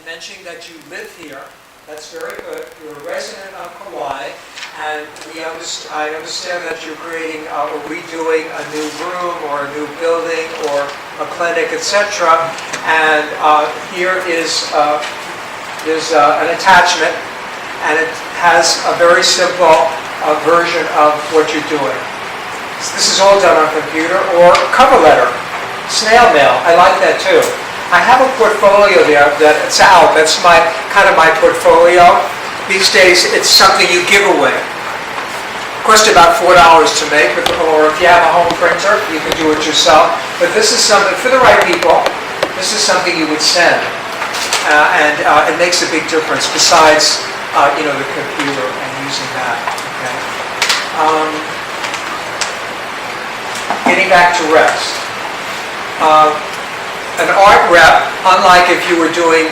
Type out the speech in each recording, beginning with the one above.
mentioning that you live here. That's very good. You're a resident of Kauai, and I understand that you're creating or redoing a new room or a new building or a clinic, etc. And here is there's an attachment, and it has a very simple version of what you're doing. This is all done on computer or cover letter, snail mail. I like that too. I have a portfolio there that it's out. That's my portfolio. These days, it's something you give away. It costs about $4 to make, or if you have a home printer, you can do it yourself. But this is something for the right people. This is something you would send, and it makes a big difference. Besides, the computer and using that. Okay. Getting back to rest. An art rep, unlike if you were doing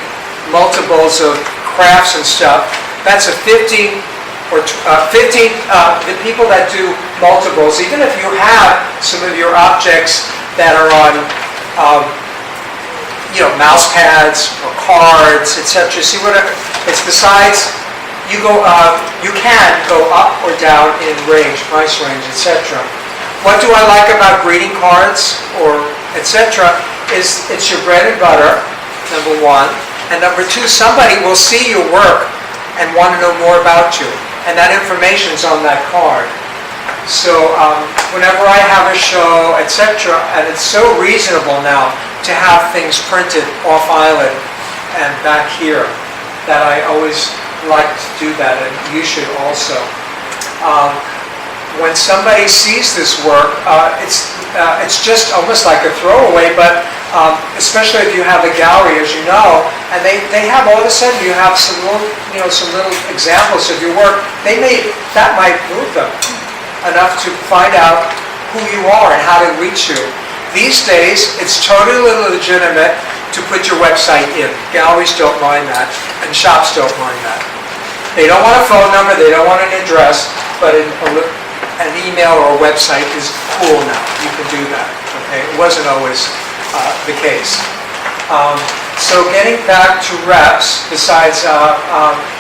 multiples of crafts and stuff, that's a 15 the people that do multiples, even if you have some of your objects that are on mouse pads or cards, etc. See what it's besides you can go up or down in price range, etc. What do I like about greeting cards or etc. is it's your bread and butter, number one, and number two, somebody will see your work and want to know more about you, and that information's on that card. So whenever I have a show, etc., and it's so reasonable now to have things printed off island and back here, that I always like to do that, and you should also. When somebody sees this work, it's just almost like a throwaway, but especially if you have a gallery, as you know, and they have all of a sudden you have some little examples of your work. That might move them enough to find out who you are and how to reach you. These days, it's totally legitimate to put your website in. Galleries don't mind that, and shops don't mind that. They don't want a phone number, they don't want an address, but an email or a website is cool now. You can do that. Okay, it wasn't always the case. So getting back to reps, besides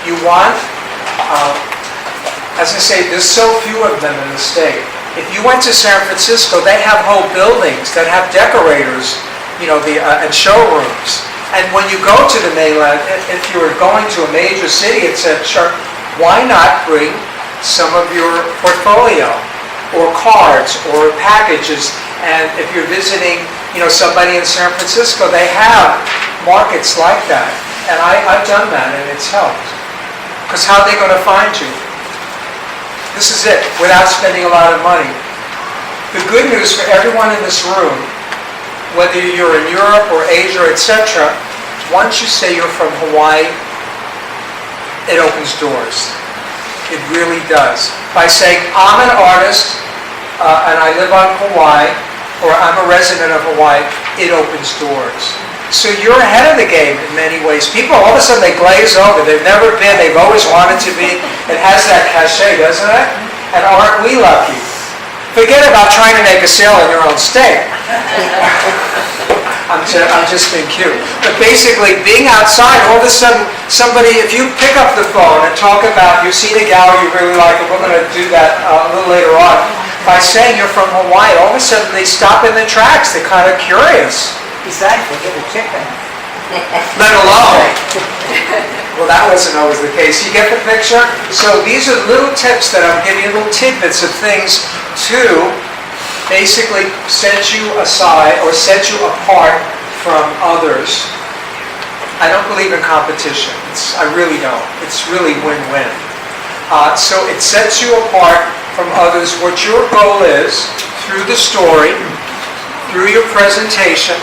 you want, as I say, there's so few of them in the state. If you went to San Francisco, they have whole buildings that have decorators, and showrooms. And when you go to the mainland, if you're going to a major city, etc., why not bring some of your portfolio or cards or packages? And if you're visiting somebody in San Francisco, they have markets like that, and I've done that, and it's helped. Because how are they going to find you? This is it, without spending a lot of money. The good news for everyone in this room, whether you're in Europe or Asia, etc., once you say you're from Hawaii, it opens doors. It really does. By saying, I'm an artist, and I live on Hawaii, or I'm a resident of Hawaii, it opens doors. So you're ahead of the game in many ways. People, all of a sudden, they glaze over. They've never been. They've always wanted to be. It has that cachet, doesn't it? And aren't we lucky? Forget about trying to make a sale in your own state. I'm just being cute. But basically, being outside, all of a sudden, somebody, if you pick up the phone and talk about, you've seen a gallery you really like, and we're going to do that a little later on, by saying you're from Hawaii, all of a sudden they stop in their tracks. They're kind of curious. Besides, they get a chicken. Let alone. Well, that wasn't always the case. You get the picture? So these are little tips that I'm giving you, little tidbits of things to basically set you aside or set you apart from others. I don't believe in competition. I really don't. It's really win-win. So it sets you apart from others. What your goal is, through the story, through your presentation,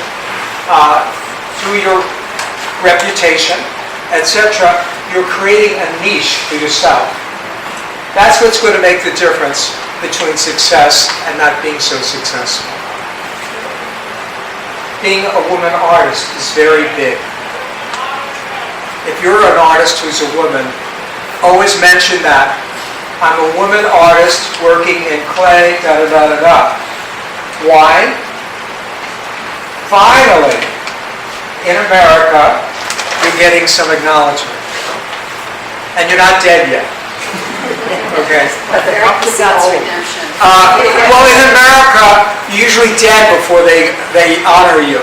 through your reputation, etc., you're creating a niche for yourself. That's what's going to make the difference between success and not being so successful. Being a woman artist is very big. If you're an artist who's a woman, always mention that. I'm a woman artist working in clay, da-da-da-da-da. Why? Finally, in America, you're getting some acknowledgement. And you're not dead yet. Okay? God's redemption. Well, in America, you're usually dead before they honor you.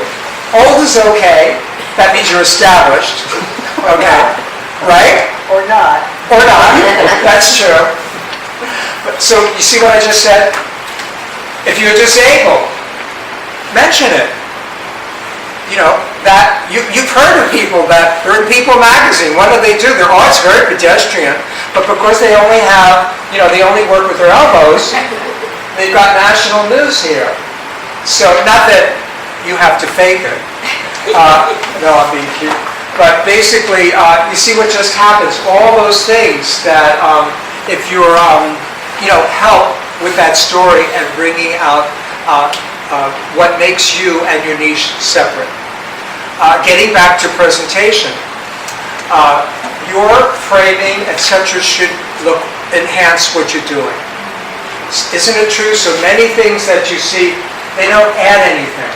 Old is okay. That means you're established. Okay? Right? Or not. Or not. That's true. So you see what I just said? If you're disabled, mention it. You know, that you've heard of people that, they're in People magazine. What do? Their art's very pedestrian, but because they only have, they only work with their elbows, they've got national news here. So, not that you have to fake it. No, I'm being cute. But basically, you see what just happens. All those things that, if you're, help with that story and bringing out what makes you and your niche separate. Getting back to presentation, your framing, etc., should enhance what you're doing. Isn't it true? So many things that you see, they don't add anything.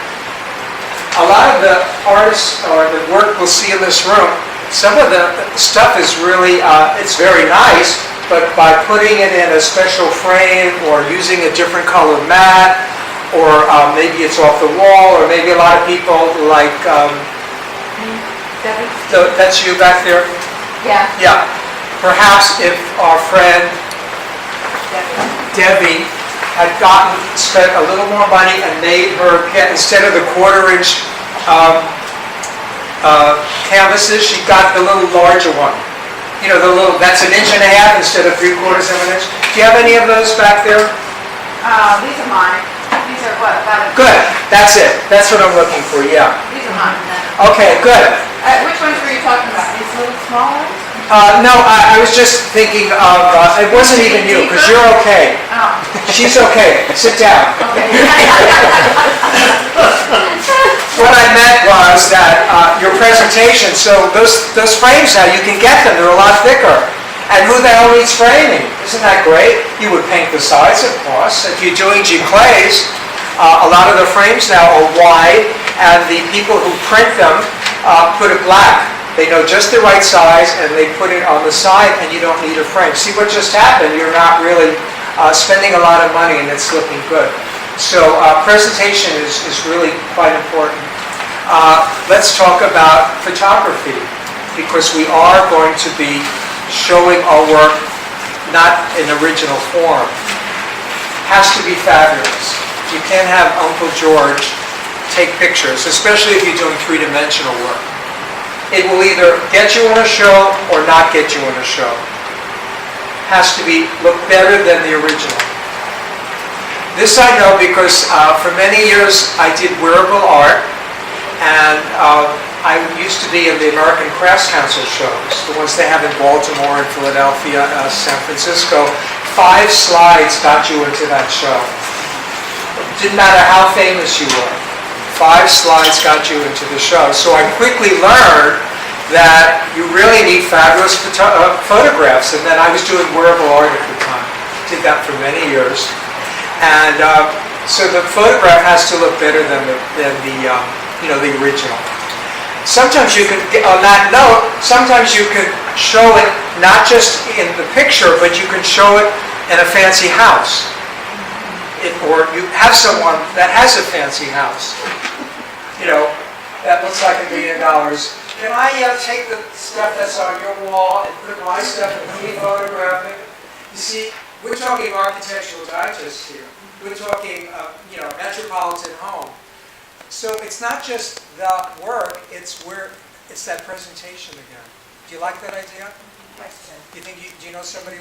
A lot of the artists or the work we'll see in this room, some of the stuff is really, it's very nice, but by putting it in a special frame or using a different color mat, or maybe it's off the wall, or maybe a lot of people like, that's you back there? Yeah. Yeah. Perhaps if our friend Debbie had spent a little more money and made her, instead of the 1/4-inch canvases, she got the little larger one. That's 1.5 inches instead of 3/4 of an inch. Do you have any of those back there? These are mine. These are what, about Good, that's it. That's what I'm looking for, yeah. These are mine. Okay, good. Which ones were you talking about? These little small ones? No, I was just thinking of, it wasn't even you, because you're okay. Oh. She's okay. Sit down. What I meant was that your presentation, so those frames now, you can get them. They're a lot thicker. And who the hell needs framing? Isn't that great? You would paint the sides, of course. If you're doing Giclées, a lot of the frames now are wide, and the people who print them put it black. They know just the right size, and they put it on the side, and you don't need a frame. See what just happened? You're not really spending a lot of money, and it's looking good. So presentation is really quite important. Let's talk about photography, because we are going to be showing our work not in original form. Has to be fabulous. You can't have Uncle George take pictures, especially if you're doing three-dimensional work. It will either get you in a show or not get you in a show. Has to look better than the original. This I know because for many years I did wearable art, and I used to be in the American Crafts Council shows, the ones they have in Baltimore and Philadelphia, San Francisco. 5 slides got you into that show. Didn't matter how famous you were. 5 slides got you into the show. So I quickly learned that you really need fabulous photographs. And then I was doing wearable art at the time. Did that for many years. And so the photograph has to look better than the original. Sometimes you can, on that note, sometimes you can show it not just in the picture, but you can show it in a fancy house. Or you have someone that has a fancy house. That looks like $1 million. Can I take the stuff that's on your wall and put my stuff and me photograph it? You see, we're talking Architectural Digest here. We're talking, metropolitan home. So it's not just the work, it's that presentation again. Do you like that idea? Question. Do you know somebody